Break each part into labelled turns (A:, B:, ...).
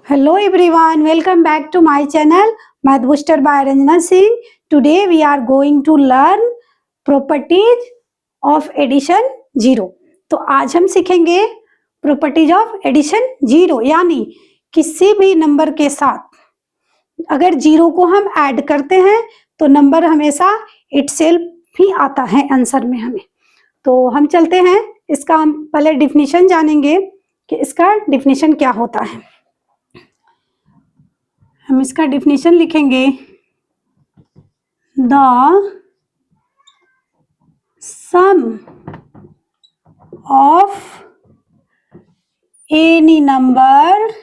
A: Hello everyone, welcome back to my channel Math Booster by Ranjana Singh. Today we are going to learn properties of addition zero. तो आज हम सीखेंगे properties of addition zero, यानी किसी भी number के साथ अगर जीरो को हम ऐड करते हैं तो नंबर हमेशा इटसेल्फ ही आता है आंसर में हमें। तो हम चलते हैं, इसका हम पहले डिफिनीशन जानेंगे कि इसका डिफिनीशन क्या होता है। हम इसका डिफिनीशन लिखेंगे, the sum of any number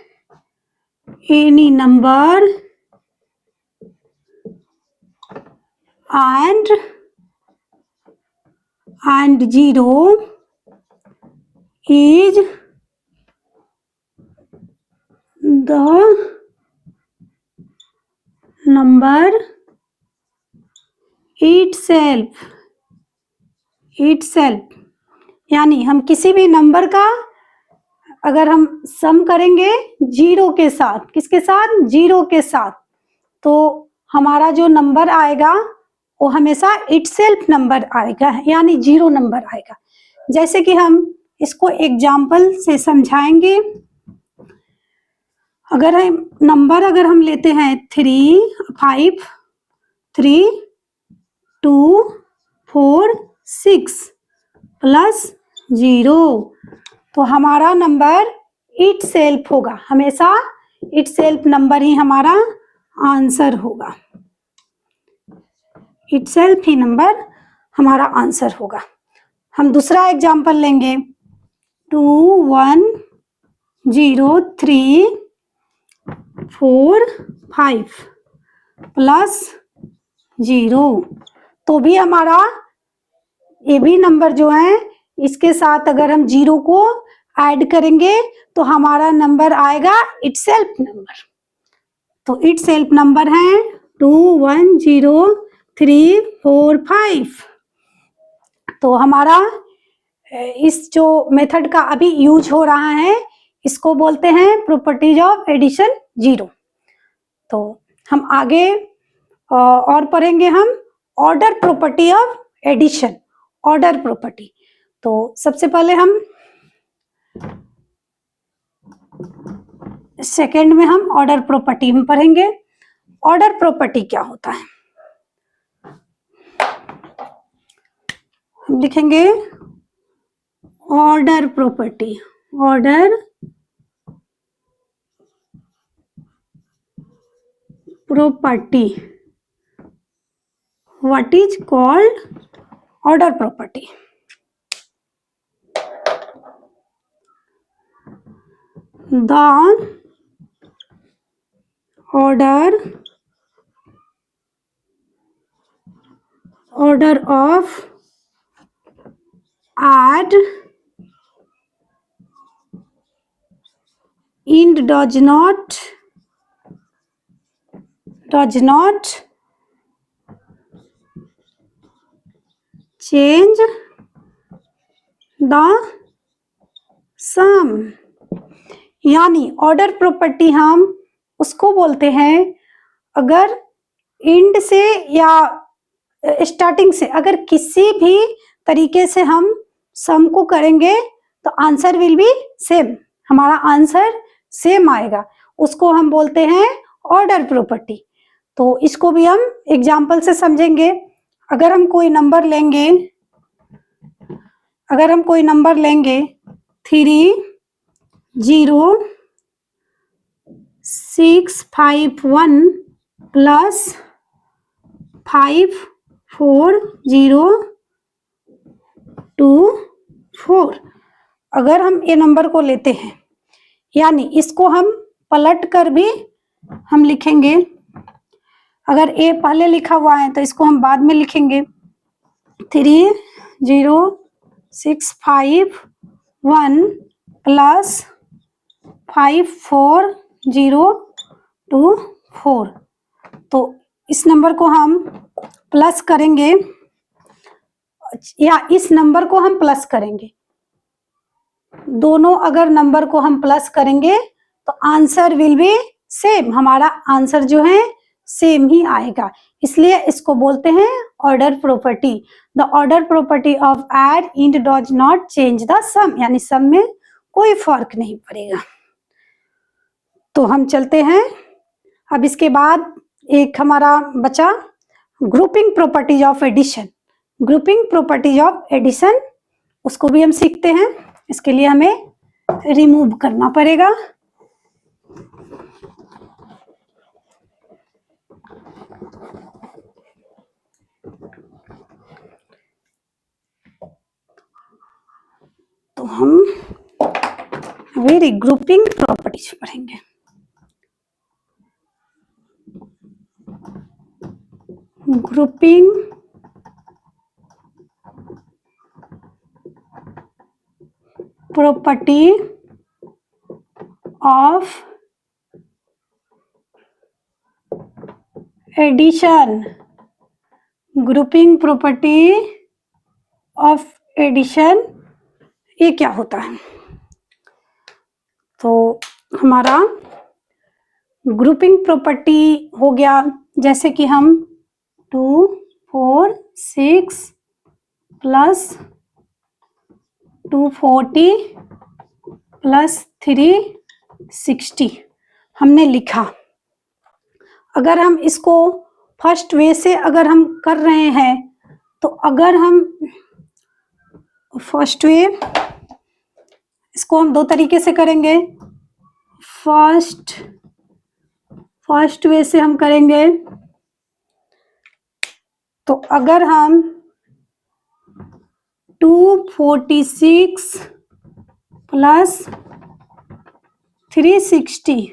A: and zero is the number itself। यानी हम किसी भी नंबर का अगर हम सम करेंगे जीरो के साथ, किसके साथ? जीरो के साथ, तो हमारा जो नंबर आएगा वो हमेशा इटसेल्फ नंबर आएगा, यानी जीरो नंबर आएगा। जैसे कि हम इसको एग्जाम्पल से समझाएंगे। अगर हम लेते हैं 3, 5, 3, 2, 4, 6 प्लस 0, तो हमारा नंबर इटसेल्फ होगा, हमेशा इटसेल्फ नंबर ही हमारा आंसर होगा। इटसेल्फ ही नंबर हमारा आंसर होगा। हम दूसरा एग्जाम्पल लेंगे, 2, 1, 0, 3, 4, 5 प्लस 0, तो भी हमारा ये भी नंबर जो है इसके साथ अगर हम जीरो को ऐड करेंगे तो हमारा नंबर आएगा इटसेल्फ नंबर। तो इटसेल्फ नंबर है 2, 1, 0, 3, 4, 5। तो हमारा इस जो मेथड का अभी यूज हो रहा है इसको बोलते हैं प्रॉपर्टीज ऑफ एडिशन जीरो। तो हम आगे और पढ़ेंगे हम order property of addition, order property. तो सबसे पहले हम सेकेंड में हम ऑर्डर प्रॉपर्टी में पढ़ेंगे। ऑर्डर प्रॉपर्टी क्या होता है? हम लिखेंगे order property. Order property, what is called order property? The order of add and does not change the sum। यानी ऑर्डर प्रॉपर्टी हम उसको बोलते हैं अगर इंड से या स्टार्टिंग से अगर किसी भी तरीके से हम सम को करेंगे तो आंसर विल बी सेम, हमारा आंसर सेम आएगा, उसको हम बोलते हैं ऑर्डर प्रॉपर्टी। तो इसको भी हम एग्जाम्पल से समझेंगे। अगर हम कोई नंबर लेंगे 3, 0, 6, 5, 1 प्लस 5, 4, 0, 2, 4, अगर हम ये नंबर को लेते हैं, यानी इसको हम पलट कर भी हम लिखेंगे। अगर ए पहले लिखा हुआ है तो इसको हम बाद में लिखेंगे। 3, 0, 6, 5, 1 प्लस 5, 4, 0, 2, 4, तो इस नंबर को हम प्लस करेंगे या इस नंबर को हम प्लस करेंगे। दोनों अगर नंबर को हम प्लस करेंगे तो आंसर विल बी सेम, हमारा आंसर जो है सेम ही आएगा, इसलिए इसको बोलते हैं order property. The order property of addends does not change the sum, यानी सम में कोई फर्क नहीं पड़ेगा। तो हम चलते हैं, अब इसके बाद एक हमारा बचा grouping properties of addition. Grouping properties of addition, उसको भी हम सीखते हैं। इसके लिए हमें रिमूव करना पड़ेगा। तो हम अभी ग्रुपिंग प्रॉपर्टीज पढ़ेंगे। Grouping property of addition. Grouping property of addition ये क्या होता है? तो हमारा ग्रुपिंग प्रॉपर्टी हो गया, जैसे कि हम 2 4 6 प्लस 240 प्लस 360 हमने लिखा। अगर हम इसको फर्स्ट वे से अगर हम कर रहे हैं, तो अगर हम फर्स्ट वे, इसको हम दो तरीके से करेंगे। फर्स्ट वे से हम करेंगे, तो अगर हम 246 प्लस 360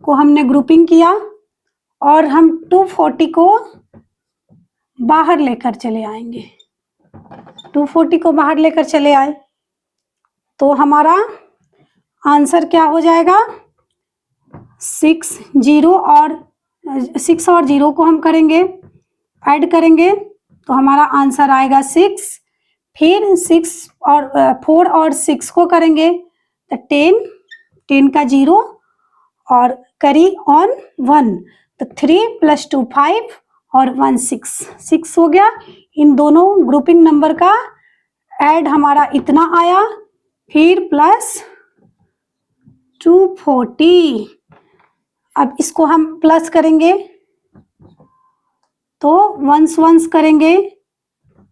A: को हमने ग्रुपिंग किया और हम 240 को बाहर लेकर चले आएंगे। 240 को बाहर लेकर चले आए तो हमारा आंसर क्या हो जाएगा? 6 और 0 को हम करेंगे, ऐड करेंगे, तो हमारा आंसर आएगा 6। फिर 6 और 4 और 6 को करेंगे तो 10 का 0 और करी ऑन 1, तो 3 + 2 5 और 1 6 हो गया। इन दोनों ग्रुपिंग नंबर का ऐड हमारा इतना आया, फिर प्लस 240। अब इसको हम प्लस करेंगे तो वंस करेंगे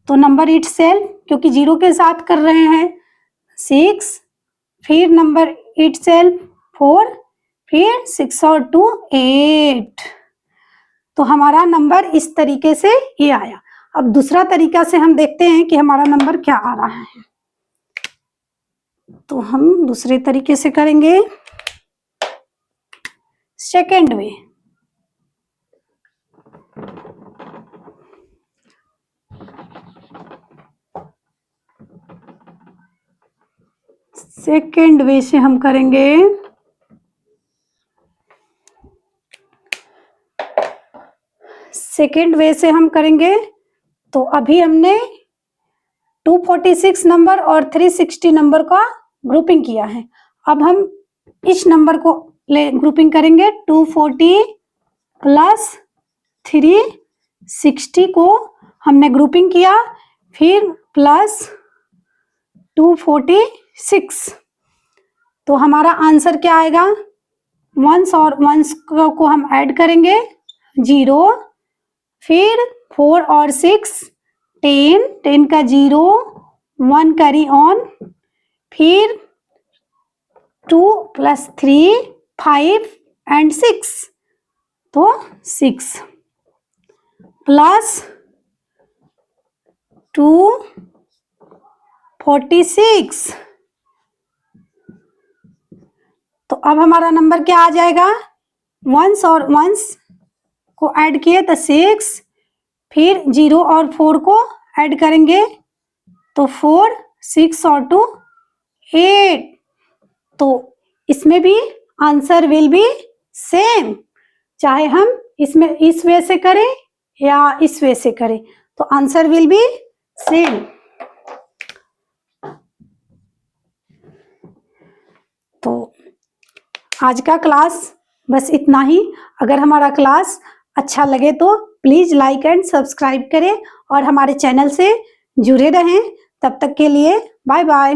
A: तो नंबर इटसेल्फ, क्योंकि 0 के साथ कर रहे हैं, 6, फिर नंबर इटसेल्फ 4, फिर 6 और 2 8। तो हमारा नंबर इस तरीके से ये आया। अब दूसरा तरीका से हम देखते हैं कि हमारा नंबर क्या आ रहा है। तो हम दूसरे तरीके से करेंगे, सेकेंड वे। सेकेंड वे से हम करेंगे, सेकेंड वे से हम करेंगे तो अभी हमने 246 नंबर और 360 नंबर का ग्रुपिंग किया है। अब हम इस नंबर को ले ग्रुपिंग करेंगे। 240 प्लस 360 को हमने ग्रुपिंग किया, फिर प्लस 246, तो हमारा आंसर क्या आएगा? वंस और वंस को हम ऐड करेंगे 0, फिर 4 और 6 10 का 0 1 कैरी ऑन, फिर 2 + 3 5 एंड 6, तो 6 प्लस 246। तो अब हमारा नंबर क्या आ जाएगा? वंस और वंस को ऐड किए तो 6, फिर 0 और 4 को ऐड करेंगे तो 4, 6 और 2 8। तो इसमें भी आंसर विल बी सेम, चाहे हम इसमें इस वे से करें या इस वे से करें, तो आंसर विल बी सेम। तो आज का क्लास बस इतना ही। अगर हमारा क्लास अच्छा लगे तो प्लीज़ लाइक एंड सब्सक्राइब करें और हमारे चैनल से जुड़े रहें। तब तक के लिए बाय बाय।